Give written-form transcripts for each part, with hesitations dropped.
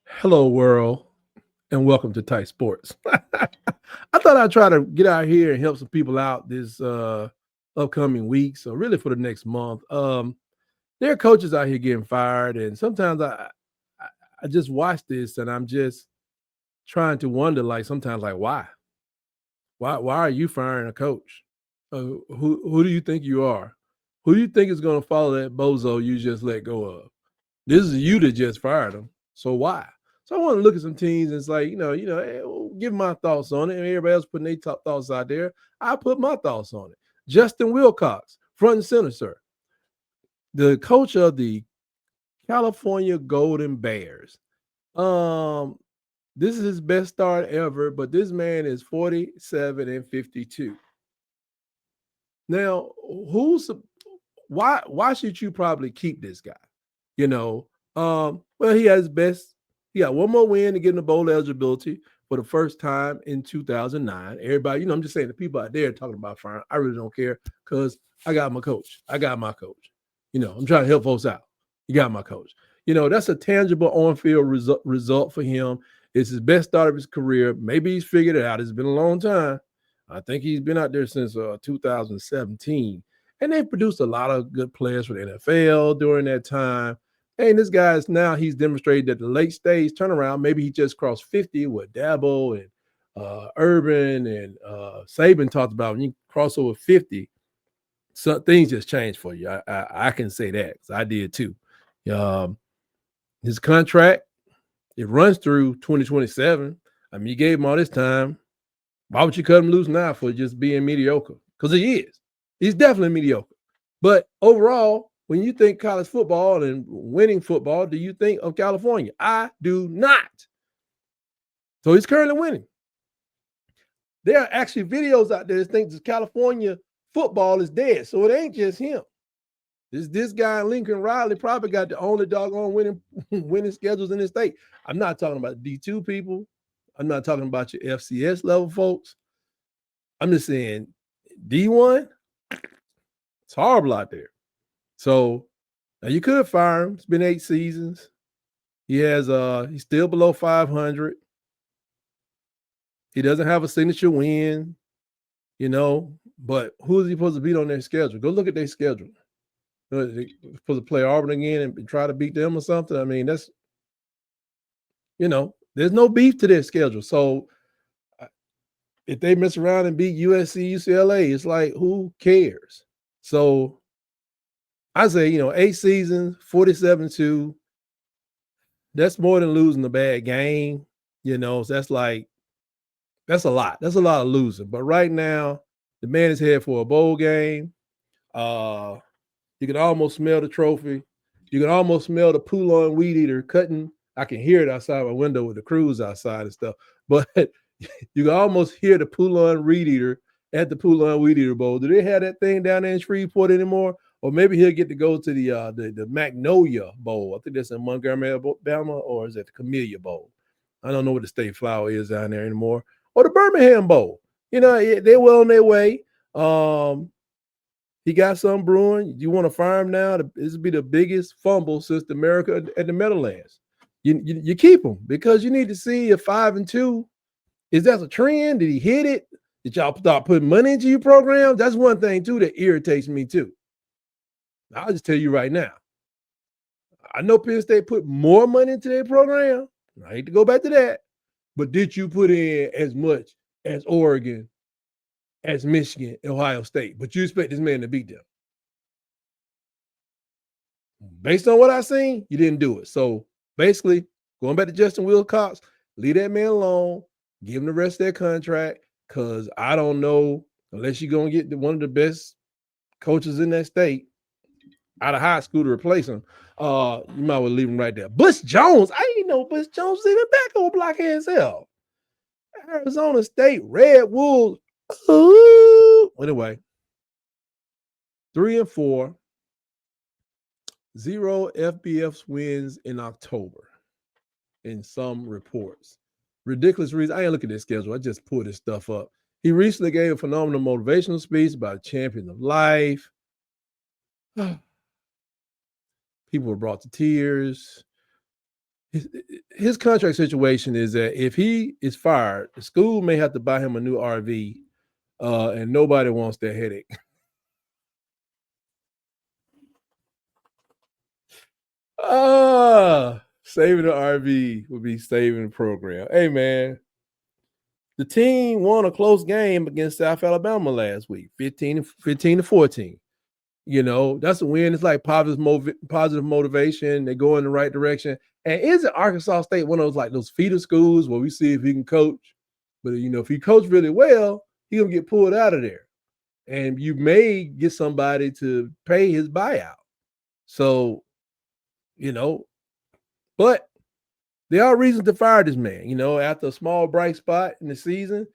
Hello, world, and welcome to Tight Sports. I thought I'd try to get out here and help some people out this upcoming week. So, really, for the next month, there are coaches out here getting fired, and sometimes I, I just watch this and I'm just trying to wonder, like sometimes, like why? Why are you firing a coach? Who do you think you are? Who do you think is going to follow that bozo you just let go of? This is you that just fired him. So why? So I want to look at some teams and it's like, give my thoughts on it. And everybody else putting their top thoughts out there. I put my thoughts on it. Justin Wilcox, front and center, sir. The coach of the California Golden Bears. Um, this is his best start ever, but this man is 47 and 52. Now, who's why should you probably keep this guy? You know, well, he has best. He got one more win to get in the bowl eligibility for the first time in 2009. Everybody, I'm just saying the people out there talking about firing. I really don't care because I got my coach. I got my coach. I'm trying to help folks out. You got my coach. That's a tangible on-field result for him. It's his best start of his career. Maybe he's figured it out. It's been a long time. I think he's been out there since 2017. And they've produced a lot of good players for the NFL during that time. And this guy he's demonstrated that the late stage turnaround, maybe he just crossed 50 with Dabo and Urban and Saban talked about when you cross over 50, so things just change for you. I can say that because I did too. His contract, it runs through 2027. I mean, you gave him all this time. Why would you cut him loose now for just being mediocre? Because he is. He's definitely mediocre. But overall, when you think college football and winning football, do you think of California? I do not. So he's currently winning. There are actually videos out there that think that California football is dead. So it ain't just him. This guy, Lincoln Riley, probably got the only doggone winning schedules in the state. I'm not talking about D2 people. I'm not talking about your FCS level folks. I'm just saying D1, it's horrible out there. So now you could fire him. It's been 8 seasons. He's still below 500. He doesn't have a signature win, but who is he supposed to beat on their schedule? Go look at their schedule. They're supposed to play Auburn again and try to beat them or something. I mean, there's no beef to their schedule. So if they mess around and beat USC, UCLA, it's like, who cares? So I say, 8 seasons, 47-2. That's more than losing a bad game. So that's a lot. That's a lot of losing. But right now, the man is headed for a bowl game. You can almost smell the trophy. You can almost smell the Poulon weed eater cutting. I can hear it outside my window with the crews outside and stuff. But you can almost hear the Poulon weed eater at the Poulon Weed Eater Bowl. Do they have that thing down there in Shreveport anymore? Or maybe he'll get to go to the Magnolia Bowl. I think that's in Montgomery, Alabama, or is it the Camellia Bowl? I don't know what the state flower is down there anymore. Or the Birmingham Bowl. They're well on their way. He got something brewing. You want to fire him now? This would be the biggest fumble since the America at the Meadowlands. You keep him because you need to see if 5-2 is that a trend? Did he hit it? Did y'all start putting money into your program? That's one thing too that irritates me too. I'll just tell you right now. I know Penn State put more money into their program. I hate to go back to that, but did you put in as much as Oregon, as Michigan, Ohio State? But you expect this man to beat them. Based on what I seen, you didn't do it. So basically, going back to Justin Wilcox, leave that man alone, give him the rest of that contract, because I don't know, unless you're going to get one of the best coaches in that state out of high school to replace him, you might well leave him right there. Butch Jones, I didn't know Butch Jones was even back on blockhead as hell. Arizona State, Red Wolves. Ooh. Anyway, 3-4. 0 FBS wins in October in some reports. Ridiculous reason. I ain't looking at this schedule. I just pulled this stuff up. He recently gave a phenomenal motivational speech about a champion of life. People were brought to tears. his contract situation is that if he is fired, the school may have to buy him a new RV, and nobody wants that headache. Saving the RV would be saving the program. Hey, man, the team won a close game against South Alabama last week, 15 to 14. You know, that's a win. It's like positive motivation. They go in the right direction. And isn't Arkansas State one of those like those feeder schools where we see if he can coach? But you know, if he coach really well, he's gonna get pulled out of there. And you may get somebody to pay his buyout. So, you know, but there are reasons to fire this man. You know, after a small bright spot in the season,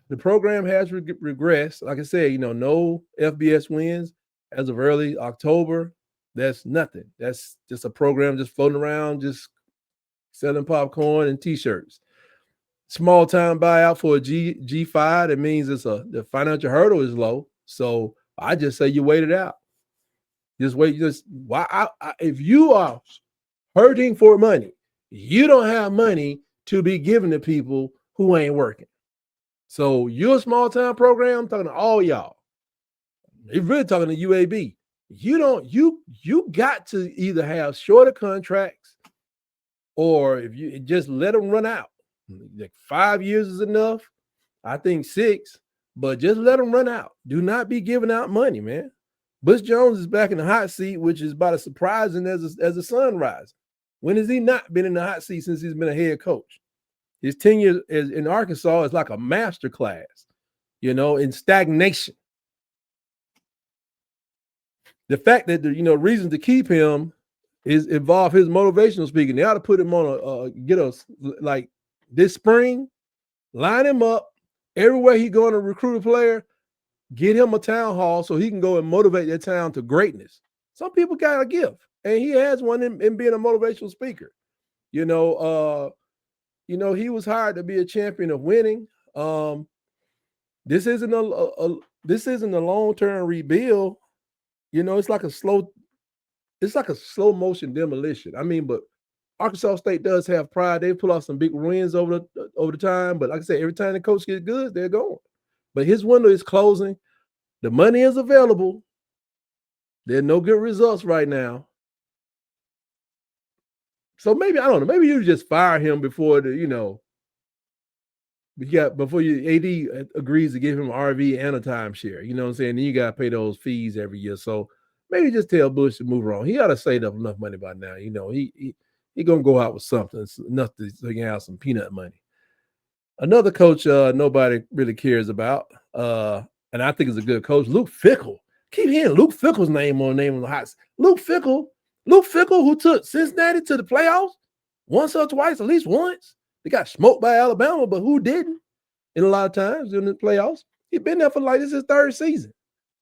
the program has regressed. Like I said, you know, no FBS wins as of early October. That's nothing. That's just a program just floating around, just selling popcorn and T-shirts. Small time buyout for a G5. That means the financial hurdle is low. So I just say you wait it out. Just wait. Just why? If you are hurting for money, you don't have money to be given to people who ain't working. So you're a small time program. I'm talking to all y'all. They're really talking to UAB. You got to either have shorter contracts, or if you just let them run out. Like 5 years is enough. I think 6, but just let them run out. Do not be giving out money, man. Butch Jones is back in the hot seat, which is about as surprising as the sun rising. When has he not been in the hot seat since he's been a head coach? His tenure in Arkansas is like a master class, you know, in stagnation. The fact that the reason to keep him is involve his motivational speaking. They ought to put him on get us like this spring, line him up everywhere he going to recruit a player, get him a town hall so he can go and motivate that town to greatness. Some people got a gift, and he has one in being a motivational speaker. He was hired to be a champion of winning. This isn't a long-term rebuild. It's like a slow motion demolition. I mean, but Arkansas State does have pride. They pull off some big wins over the time. But like I said, every time the coach gets good, they're going. But his window is closing. The money is available. There are no good results right now. So maybe, I don't know, maybe you just fire him before before your AD agrees to give him an RV and a timeshare. You know what I'm saying? Then you got to pay those fees every year. So maybe just tell Bush to move on. He ought to save up enough money by now. He going to go out with something enough so he can have some peanut money. Another coach nobody really cares about, and I think is a good coach, Luke Fickell. Keep hearing Luke Fickell's name on the hot. Luke Fickell, who took Cincinnati to the playoffs once or twice, at least once. They got smoked by Alabama, but who didn't? In a lot of times in the playoffs. He's been there for like this is his third season.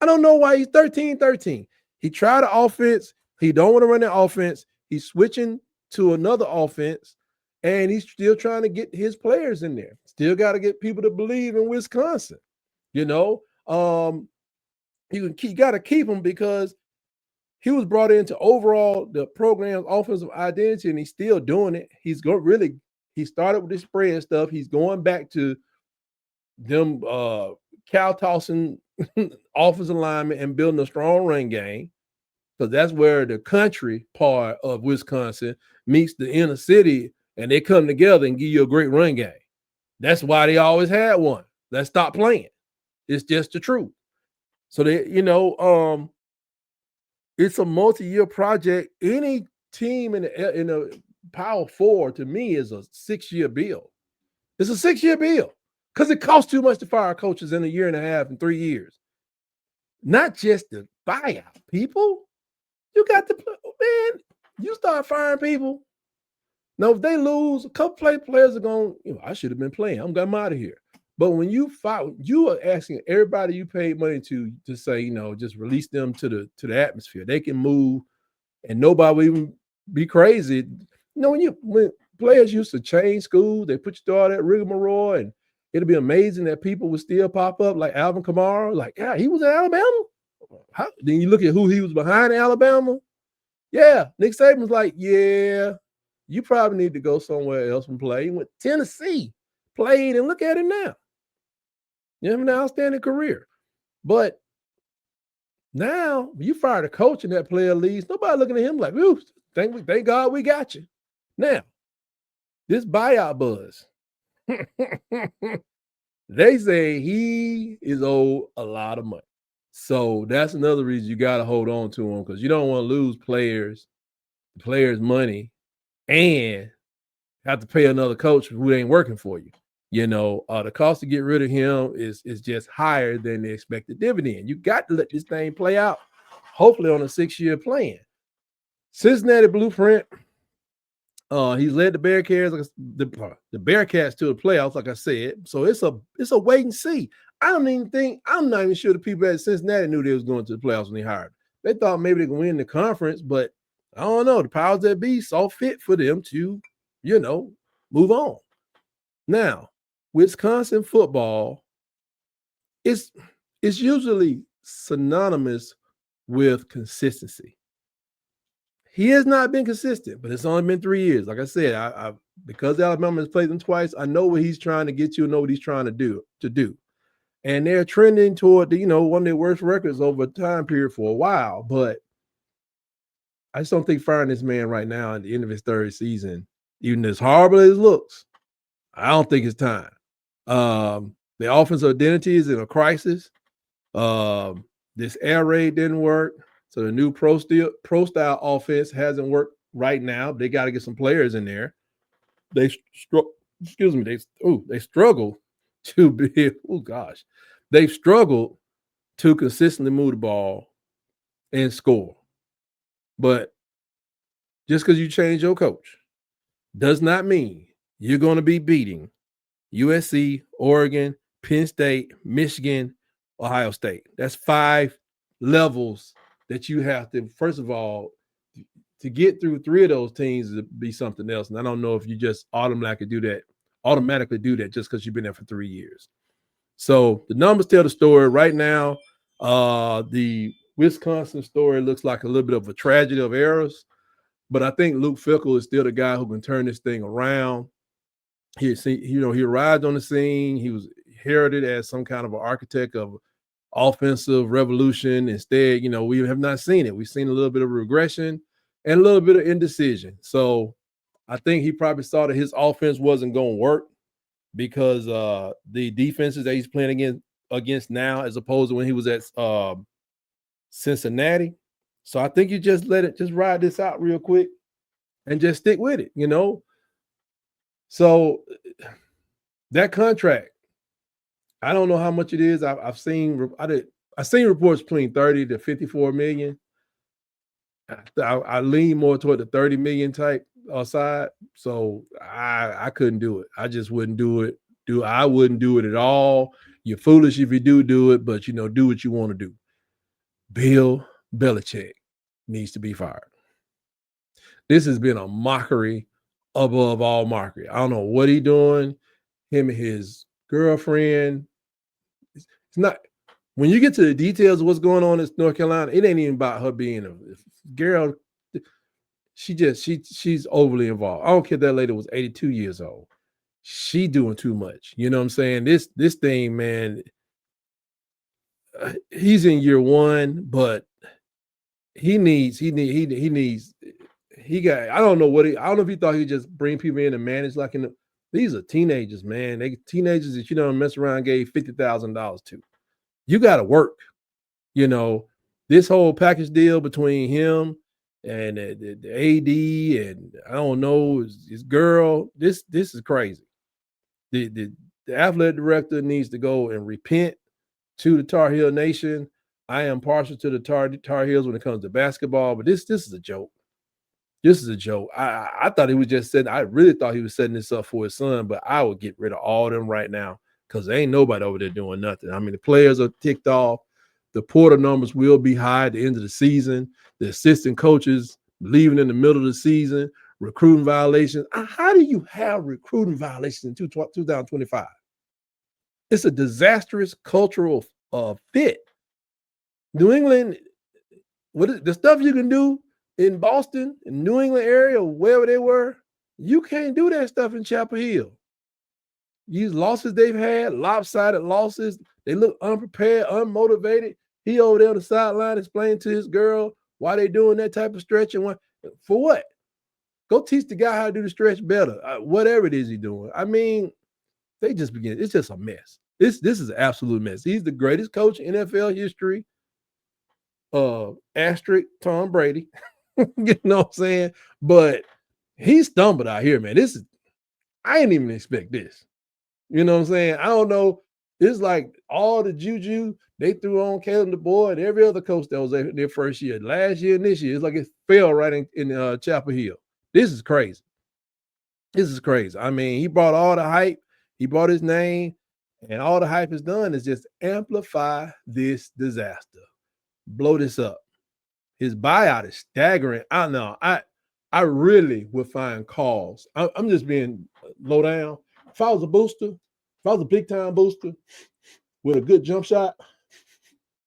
I don't know why he's 13-13. He tried the offense. He don't want to run the offense. He's switching to another offense, and he's still trying to get his players in there. Still got to get people to believe in Wisconsin. You got to keep him because he was brought in to overall the program's offensive identity, and he's still doing it. He started with this spread stuff. He's going back to them cow tossing offensive linemen and building a strong run game. So that's where the country part of Wisconsin meets the inner city, and they come together and give you a great run game. That's why they always had one. Let's stop playing. It's just the truth. So it's a multi-year project. Any team in a Power 4 to me is a 6-year bill. It's a 6-year bill because it costs too much to fire coaches in a year and a half and 3 years. Not just the buyout, people. You got to, man, you start firing people. Now, if they lose, a couple players are going, I should have been playing. I'm out of here. But when you fire, you are asking everybody you paid money to say, just release them to the atmosphere. They can move and nobody will even be crazy. When players used to change schools, they put you through all that rigmarole, and it'd be amazing that people would still pop up like Alvin Kamara. Like, yeah, he was at Alabama. Then you look at who he was behind in Alabama. Yeah, Nick Saban's like, yeah, You probably need to go somewhere else and play. He went to Tennessee, played, and look at him now. You have an outstanding career. But now you fired a coach and that player leaves. Nobody looking at him like, ooh, thank God we got you. Now, this buyout buzz. They say he is owed a lot of money. So that's another reason you got to hold on to him, because you don't want to lose players money and have to pay another coach who ain't working for you. The cost to get rid of him is just higher than the expected dividend. You got to let this thing play out, hopefully on a 6-year plan. Cincinnati blueprint. He's led the Bearcats, the Bearcats to the playoffs, like I said. So it's a wait and see. I'm not even sure the people at Cincinnati knew they was going to the playoffs when they hired him. They thought maybe they could win the conference, but I don't know. The powers that be saw fit for them to, move on. Now, Wisconsin football is usually synonymous with consistency. He has not been consistent, but it's only been 3 years. Like I said, I because Alabama has played them twice, I know what he's trying to get you, know what he's trying to do. And they're trending toward one of their worst records over a time period for a while. But I just don't think firing this man right now at the end of his third season, even as horrible as it looks, I don't think it's time. The offensive identity is in a crisis. This air raid didn't work. So the new pro style offense hasn't worked right now. They got to get some players in there. They struggle to be. Oh gosh, they've struggled to consistently move the ball and score. But just because you change your coach does not mean you're going to be beating USC, Oregon, Penn State, Michigan, Ohio State. That's 5 levels that you have to, first of all, to get through 3 of those teams to be something else. And I don't know if you just automatically do that just because you've been there for 3 years. So the numbers tell the story right now. The Wisconsin story looks like a little bit of a tragedy of errors, but I think Luke Fickell is still the guy who can turn this thing around. He arrived on the scene. He was heralded as some kind of an architect of offensive revolution. Instead, we have not seen it. We've seen a little bit of regression and a little bit of indecision. So I think he probably saw that his offense wasn't going to work because the defenses that he's playing against now, as opposed to when he was at Cincinnati. So I think you just ride this out real quick and just stick with it, So that contract, I don't know how much it is. I've seen reports between 30 to 54 million. I lean more toward the 30 million type side. So I couldn't do it. I just wouldn't do it. I wouldn't do it at all. You're foolish if you do it, but do what you want to do. Bill Belichick needs to be fired. This has been a mockery above all mockery. I don't know what he's doing. Him and his girlfriend. It's not. When you get to the details of what's going on in North Carolina, it ain't even about her being a girl. She's overly involved. I don't care if that lady was 82 years old. She doing too much. You know what I'm saying? This thing, man. He's in year 1, but I don't know if he thought he'd just bring people in and manage these are teenagers, man. Teenagers that mess around and gave $50,000 to. You got to work. This whole package deal between him and the AD and I don't know his girl. This is crazy. The athletic director needs to go and repent to the Tar Heel Nation. I am partial to the Tar Heels when it comes to basketball, but this is a joke. This is a joke. I thought he was just I really thought he was setting this up for his son, but I would get rid of all of them right now because there ain't nobody over there doing nothing. I mean, the players are ticked off. The portal numbers will be high at the end of the season. The assistant coaches leaving in the middle of the season. Recruiting violations. How do you have recruiting violations in 2025? It's a disastrous cultural fit. New England, the stuff you can do in Boston, in New England area, wherever they were, You can't do that stuff in Chapel Hill. These losses they've had, lopsided losses, they look unprepared, unmotivated. He over there on the sideline explaining to his girl why they doing that type of stretch and what for what? Go teach the guy how to do the stretch better. Whatever it is he's doing. I mean, they just begin. It's just a mess. This is an absolute mess. He's the greatest coach in NFL history. Asterisk Tom Brady. You know what I'm saying? But he stumbled out here, man. I didn't even expect this. You know what I'm saying? I don't know. It's like all the juju they threw on Caleb DeBoer and every other coach that was their first year, last year and this year. It's like it fell right in Chapel Hill. This is crazy. This is crazy. I mean, he brought all the hype. He brought his name, and all the hype has done is just amplify this disaster, blow this up. His buyout is staggering. I don't know. I really would find cause. I'm just being low down. If I was a booster, if I was a big time booster with a good jump shot,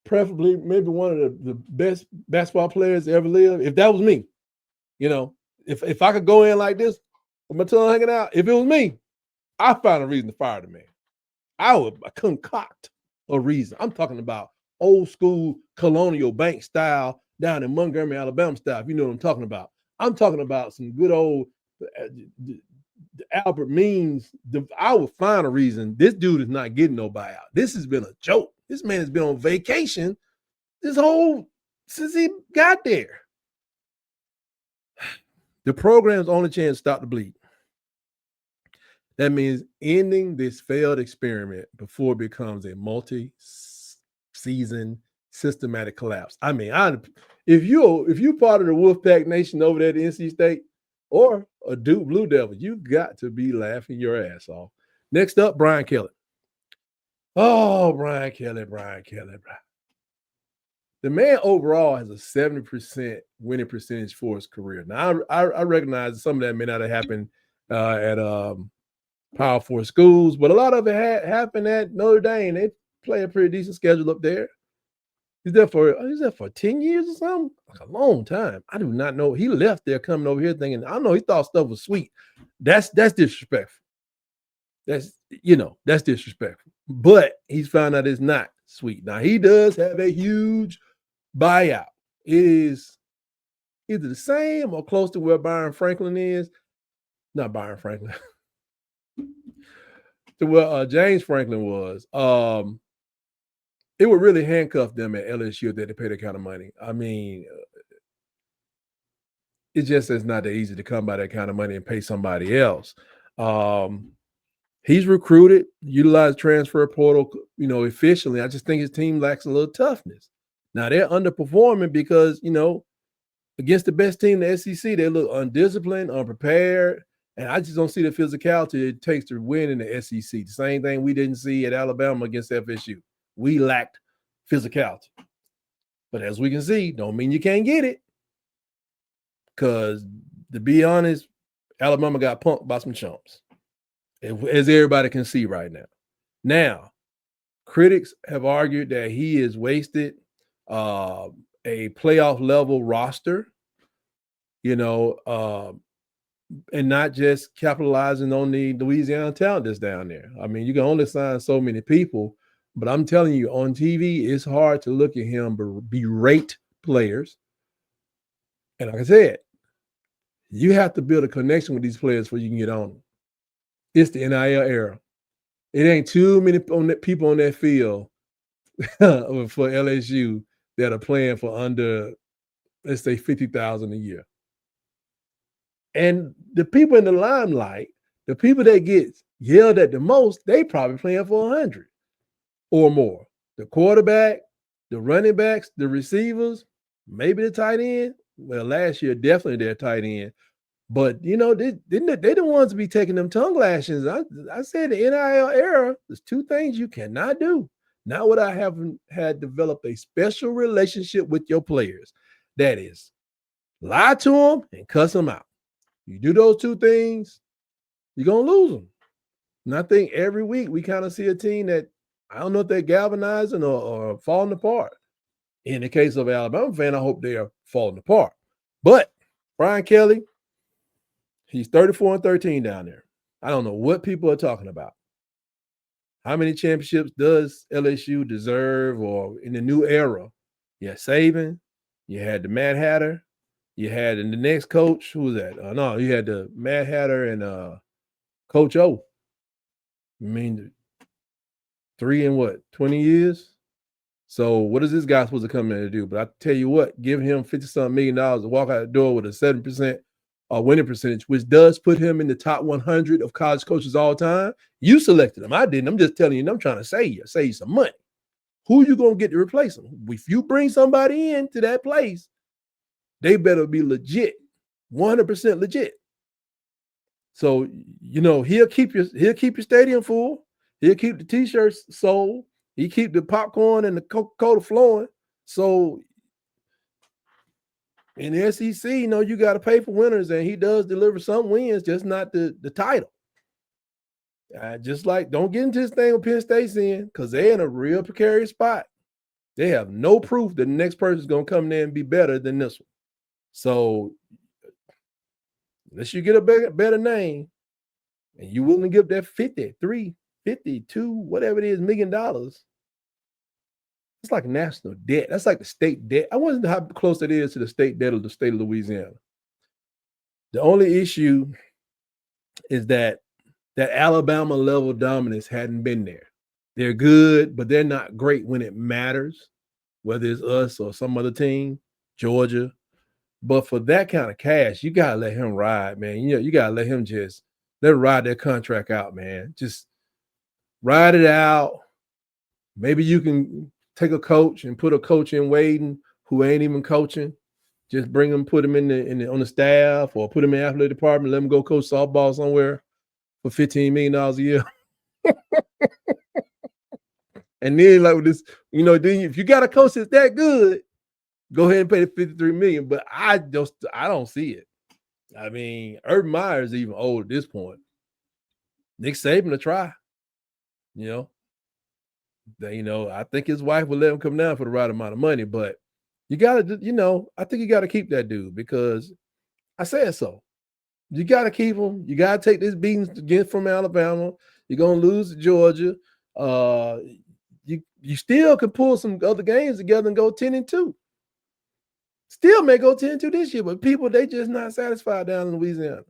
preferably maybe one of the best basketball players to ever live, if that was me, you know, if I could go in like this with my tongue hanging out, if it was me, I'd find a reason to fire the man. I would concoct a reason. I'm talking about old school colonial bank style down in Montgomery, Alabama style, if you know what I'm talking about. I'm talking about some good old Albert Means. I would find a reason. This dude is not getting no buyout. This has been a joke. This man has been on vacation since he got there. The program's only chance to stop the bleed. That means ending this failed experiment before it becomes a multi-season systematic collapse. I mean, if you part of the Wolfpack Nation over there at NC State or a Duke Blue Devil, you got to be laughing your ass off. Next up, Brian Kelly. Oh, Brian Kelly. The man overall has a 70% winning percentage for his career. Now, I recognize some of that may not have happened at Power 4 schools, but a lot of it happened at Notre Dame. They play a pretty decent schedule up there. He's there for 10 years or something? Like a long time. I do not know. He left there coming over here thinking, I know he thought stuff was sweet. That's disrespectful. That's disrespectful. But he's found out it's not sweet. Now, he does have a huge buyout. It is either the same or close to where Byron Franklin is. Not Byron Franklin. To where James Franklin was. It would really handcuff them at LSU if they had to pay that kind of money. I mean, it just is not that easy to come by that kind of money and pay somebody else. He's recruited, utilized transfer portal, efficiently. I just think his team lacks a little toughness. Now they're underperforming because, against the best team in the SEC, they look undisciplined, unprepared, and I just don't see the physicality it takes to win in the SEC. The same thing we didn't see at Alabama against FSU. We lacked physicality. But as we can see, don't mean you can't get it. Because to be honest, Alabama got punked by some chumps, as everybody can see right now. Now, critics have argued that he has wasted a playoff level roster, and not just capitalizing on the Louisiana talent that's down there. I mean, you can only sign so many people, but I'm telling you, on TV, it's hard to look at him berate players. And like I said, you have to build a connection with these players before you can get on them. It's the NIL era. It ain't too many people on that field for LSU that are playing for under, let's say, $50,000 a year. And the people in the limelight, the people that get yelled at the most, they probably playing for 100 or more. The quarterback, the running backs, the receivers, maybe the tight end. Well, last year, definitely their tight end. But, they're the ones to be taking them tongue lashings. I said the NIL era, there's two things you cannot do. Not what I haven't had developed a special relationship with your players. That is, lie to them and cuss them out. You do those two things, you're going to lose them. And I think every week we kind of see a team that, I don't know if they're galvanizing or falling apart. In the case of Alabama fan, I hope they are falling apart. But Brian Kelly, He's 34-13 down there. I don't know what people are talking about. How many championships does LSU deserve, or in the new era? You had Saban, you had the Mad Hatter, you had the next coach. Who was that? No, you had the Mad Hatter and Coach O. I mean, 3 in what, 20 years? So what is this guy supposed to come in to do? But I tell you what, give him $50-something million to walk out the door with a 7% winning percentage, which does put him in the top 100 of college coaches all time. You selected him. I didn't. I'm just telling you, I'm trying to save you some money. Who you going to get to replace him? If you bring somebody into that place, they better be legit, 100% legit. So, he'll keep your stadium full. He'll keep the T-shirts sold. He keep the popcorn and the Coca-Cola flowing. So in the SEC, you got to pay for winners, and he does deliver some wins, just not the title. Just like, don't get into this thing with Penn State's in, because they're in a real precarious spot. They have no proof that the next person is going to come there and be better than this one. So unless you get a better name and you willing to give that 53, 52, whatever it is, $1 million, it's like national debt. That's like the state debt. I wonder how close it is to the state debt of the state of Louisiana. The only issue is that Alabama level dominance hadn't been there. They're good, but they're not great when it matters, whether it's us or some other team, Georgia. But for that kind of cash, you got to let him ride, man. You got to let him let him ride that contract out, man. Just ride it out. Maybe you can take a coach and put a coach in waiting who ain't even coaching. Just bring him, put him on the staff, or put him in the athletic department, let him go coach softball somewhere for $15 million a year. And then like with this, then if you got a coach that's that good, go ahead and pay the $53 million. But I don't see it. I mean, Urban Meyer's even old at this point. Nick Saban to try. I think his wife would let him come down for the right amount of money, but you gotta, I think you gotta keep that dude, because I said so. You gotta keep him. You gotta take this beating again from Alabama. You're gonna lose to Georgia. You still could pull some other games together and go 10-2. Still may go 10-2 this year, but people, they just not satisfied down in Louisiana.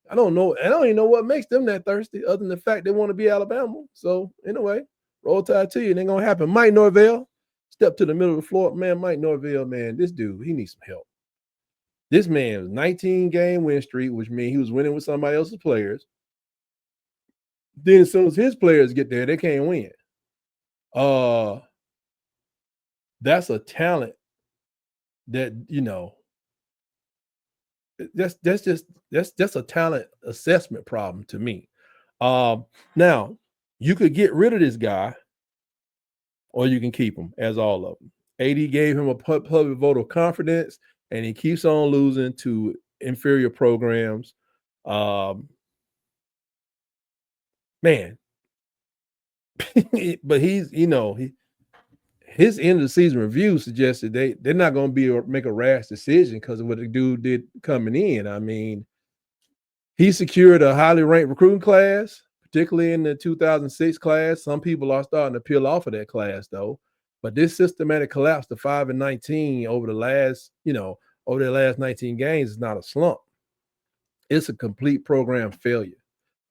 I don't know. I don't even know what makes them that thirsty, other than the fact they want to be Alabama. So anyway, roll tide to you. It ain't gonna happen. Mike Norvell, step to the middle of the floor. Man, Mike Norvell, man, this dude, he needs some help. This man was 19-game win streak, which means he was winning with somebody else's players. Then as soon as his players get there, they can't win. That's a talent that, that's a talent assessment problem to me. Now you could get rid of this guy, or you can keep him, as all of them. AD gave him a public vote of confidence, and he keeps on losing to inferior programs. Man, but he's, his end of the season review suggested they're not going to make a rash decision because of what the dude did coming in. I mean, he secured a highly ranked recruiting class, particularly in the 2006 class. Some people are starting to peel off of that class, though. But this systematic collapse to 5-19 over the last 19 games is not a slump. It's a complete program failure.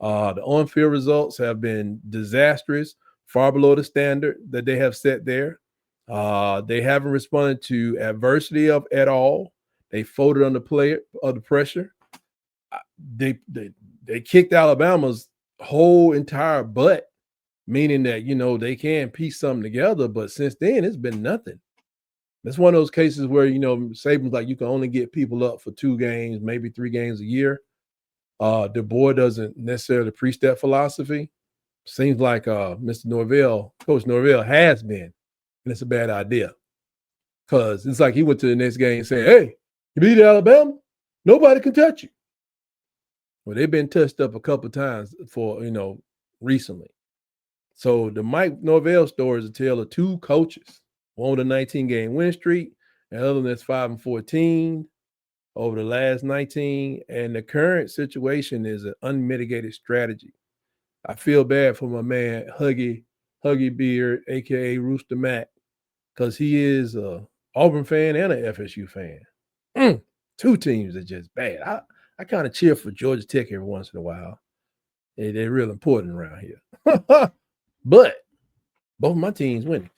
The on-field results have been disastrous, far below the standard that they have set there. They haven't responded to adversity at all. They folded under pressure. They kicked Alabama's whole entire butt, meaning that they can piece something together. But since then, it's been nothing. It's one of those cases where Saban's like, you can only get people up for 2 games, maybe 3 games a year. Deboer doesn't necessarily preach that philosophy. Seems like Coach Norvell has been, and it's a bad idea, because it's like he went to the next game saying, "Hey, you beat Alabama, nobody can touch you." Well, they've been touched up a couple of times recently. So the Mike Norvell story is a tale of 2 coaches, one with a 19-game win streak, and the other one that's 5-14. over the last 19, and the current situation is an unmitigated strategy. I feel bad for my man Huggy Beard, aka Rooster Mac, because he is a Auburn fan and an FSU fan. Mm, two teams are just bad. I kind of cheer for Georgia Tech every once in a while. They're real important around here. But both my teams winning.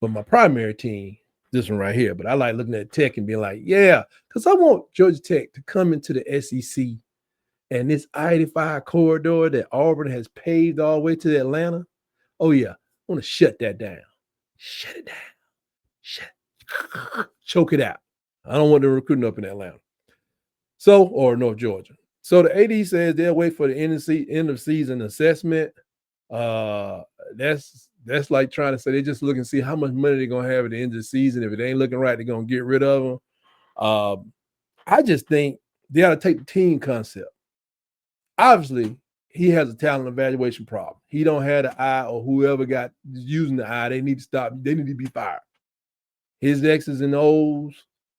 But my primary team, this one right here. But I like looking at Tech and being like, yeah, because I want Georgia Tech to come into the SEC and this I-85 corridor that Auburn has paved all the way to Atlanta. Oh, yeah. I want to shut that down. Shut it down. Choke it out. I don't want them recruiting up in Atlanta. So, or North Georgia. So the AD says they'll wait for the end of season assessment. That's like trying to say they're just looking to see how much money they're gonna have at the end of the season. If it ain't looking right, they're gonna get rid of them. I just think they ought to take the team concept. Obviously, he has a talent evaluation problem. He don't have the eye, or whoever got using the eye, they need to stop. They need to be fired. His X's and O's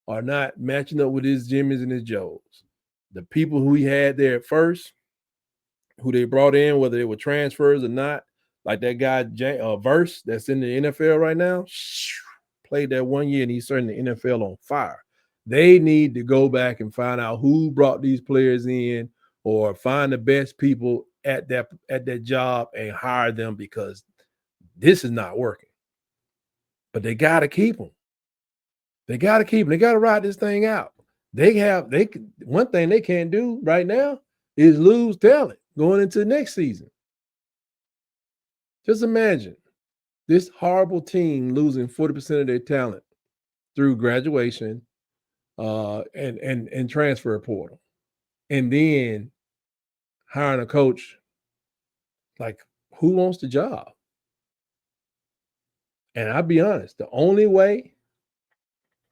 are not matching up with his Jimmys and his Joes. The people who he had there at first, who they brought in, whether they were transfers or not, like that guy Verse that's in the NFL right now, played that 1 year and he's starting the NFL on fire. They need to go back and find out who brought these players in, or find the best people at that job and hire them, because this is not working. But they got to keep them. They got to keep them. They got to ride this thing out. One thing they can't do right now is lose talent going into the next season. Just imagine this horrible team losing 40% of their talent through graduation and transfer portal, and then hiring a coach. Like, who wants the job? And I'll be honest, the only way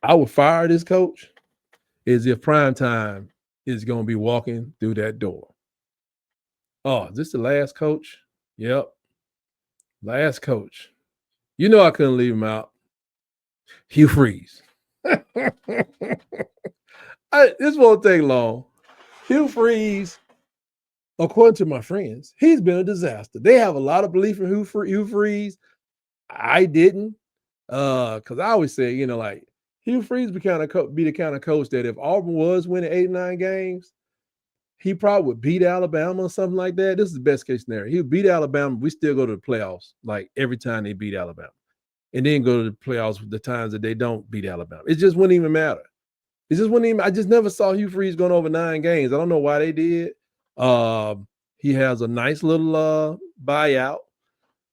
I would fire this coach is if Primetime is going to be walking through that door. Oh, is this the last coach? Yep. Last coach. You know I couldn't leave him out. Hugh Freeze. This won't take long. Hugh Freeze, according to my friends, he's been a disaster. They have a lot of belief in Hugh Freeze. I didn't, because I always say, like, Hugh Freeze be the kind of coach that if Auburn was winning 8 or 9 games, he probably would beat Alabama or something like that. This is the best case scenario. He would beat Alabama. We still go to the playoffs, like every time they beat Alabama, and then go to the playoffs the times that they don't beat Alabama. It just wouldn't even matter. I just never saw Hugh Freeze going over 9 games. I don't know why they did. He has a nice little buyout,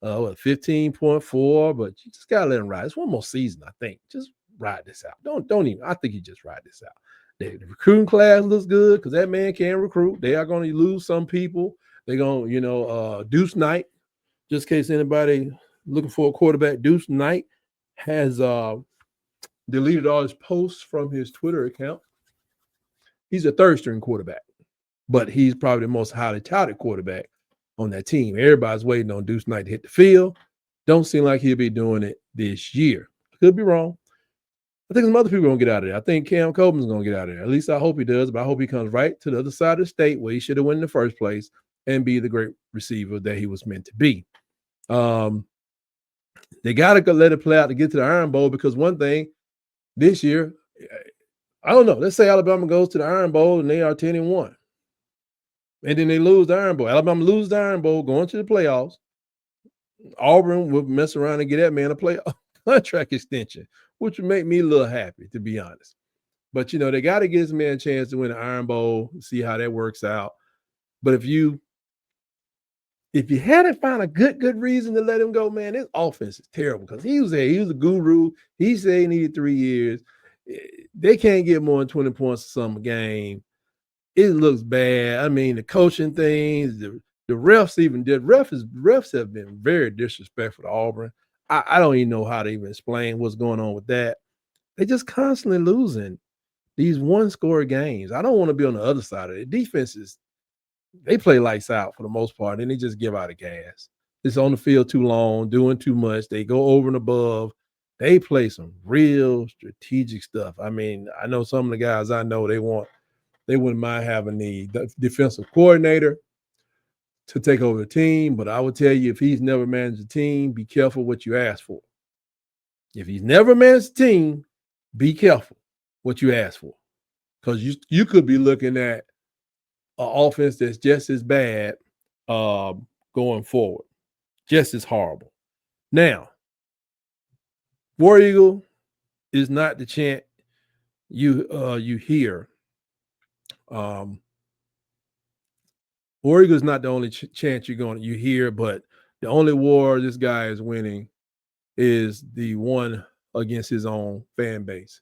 15.4, but you just gotta let him ride. It's one more season, I think. Just ride this out. Don't even. I think you just ride this out. The recruiting class looks good because that man can recruit. They are going to lose some people. They're going to, Deuce Knight, just in case anybody looking for a quarterback, Deuce Knight has deleted all his posts from his Twitter account. He's a third-string quarterback, but he's probably the most highly touted quarterback on that team. Everybody's waiting on Deuce Knight to hit the field. Don't seem like he'll be doing it this year. Could be wrong. I think some other people are going to get out of there. I think Cam Copeland's going to get out of there. At least I hope he does, but I hope he comes right to the other side of the state where he should have won in the first place and be the great receiver that he was meant to be. They got to let it play out to get to the Iron Bowl, because one thing this year, I don't know. Let's say Alabama goes to the Iron Bowl and they are 10-1. And then they lose the Iron Bowl. Alabama loses the Iron Bowl, going to the playoffs. Auburn will mess around and get that man a playoff contract extension, which would make me a little happy, to be honest. But, they got to give this man a chance to win the Iron Bowl, see how that works out. But if you hadn't found a good reason to let him go, man, his offense is terrible, because he was there. He was a guru. He said he needed 3 years. They can't get more than 20 points a summer game. It looks bad. I mean, the coaching things, the refs even did. Refs have been very disrespectful to Auburn. I don't even know how to even explain what's going on with that. They just constantly losing these one-score games. I don't want to be on the other side of it. Defenses, they play lights out for the most part, and they just give out a gas. It's on the field too long, doing too much. They go over and above. They play some real strategic stuff. I mean, I know some of the guys I know they wouldn't mind having the defensive coordinator to take over the team, but I would tell you if he's never managed a team, be careful what you ask for. If he's never managed a team, be careful what you ask for, because you could be looking at an offense that's just as bad going forward, just as horrible. Now, War Eagle is not the chant you hear. War Eagle is not the only chant you hear, but the only war this guy is winning is the one against his own fan base.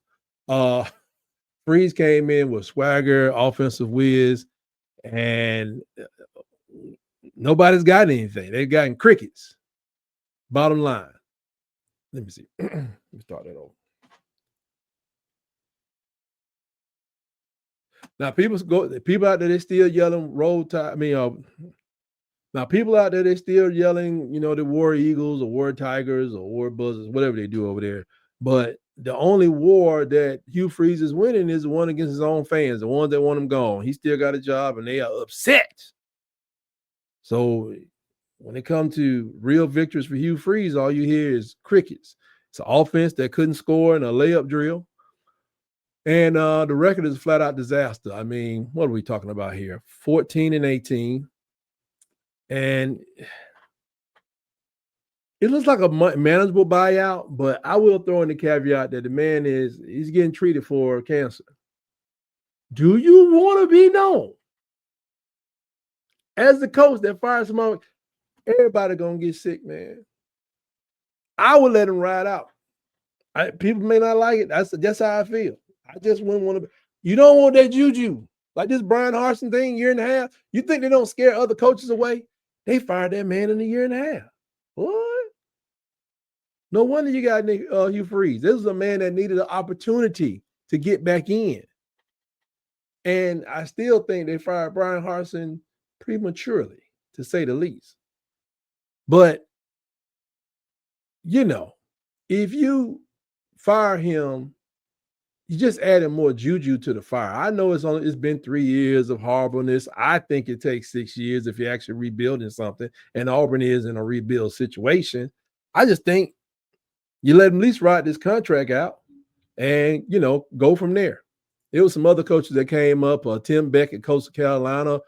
Freeze came in with swagger, offensive whiz, and nobody's got anything. They've gotten crickets. Bottom line. Let me see. Let me start that over. Now people out there, they still yelling roll tide. I mean, now people out there, they still yelling, the War Eagles or War Tigers or War Buzzards, whatever they do over there. But the only war that Hugh Freeze is winning is the one against his own fans, the ones that want him gone. He still got a job and they are upset. So when it comes to real victories for Hugh Freeze, all you hear is crickets. It's an offense that couldn't score in a layup drill. And the record is a flat out disaster. I mean, what are we talking about here? 14-18. And it looks like a manageable buyout, but I will throw in the caveat that the man he's getting treated for cancer. Do you want to be known as the coach that fires someone? Everybody gonna get sick, man. I would let him ride out. People may not like it. That's how I feel. I just wouldn't want to. You don't want that juju like this Brian Harsin thing, year and a half. You think they don't scare other coaches away? They fired that man in a year and a half. What? No wonder you got Hugh Freeze. This was a man that needed an opportunity to get back in. And I still think they fired Brian Harsin prematurely, to say the least. But, if you fire him, you just added more juju to the fire. I know it's been 3 years of horribleness. I think it takes 6 years if you're actually rebuilding something, and Auburn is in a rebuild situation. I just think you let him at least ride this contract out and, go from there. There was some other coaches that came up, Tim Beck at Coastal Carolina,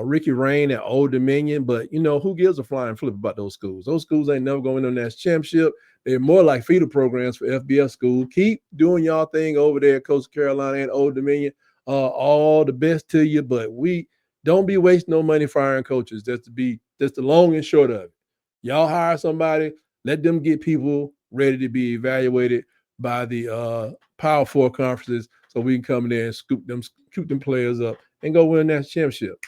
Ricky Rain at Old Dominion, but, who gives a flying flip about those schools? Those schools ain't never going to win a national championship. They're more like feeder programs for FBS school. Keep doing y'all thing over there at Coastal Carolina and Old Dominion. All the best to you, but we don't be wasting no money firing coaches. That's the long and short of it. Y'all hire somebody, let them get people ready to be evaluated by the Power Four conferences so we can come in there and scoop them players up and go win a national championship.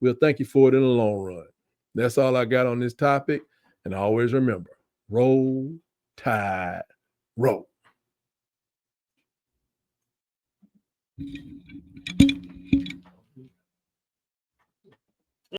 We'll thank you for it in the long run. That's all I got on this topic. And always remember, roll, tide, roll.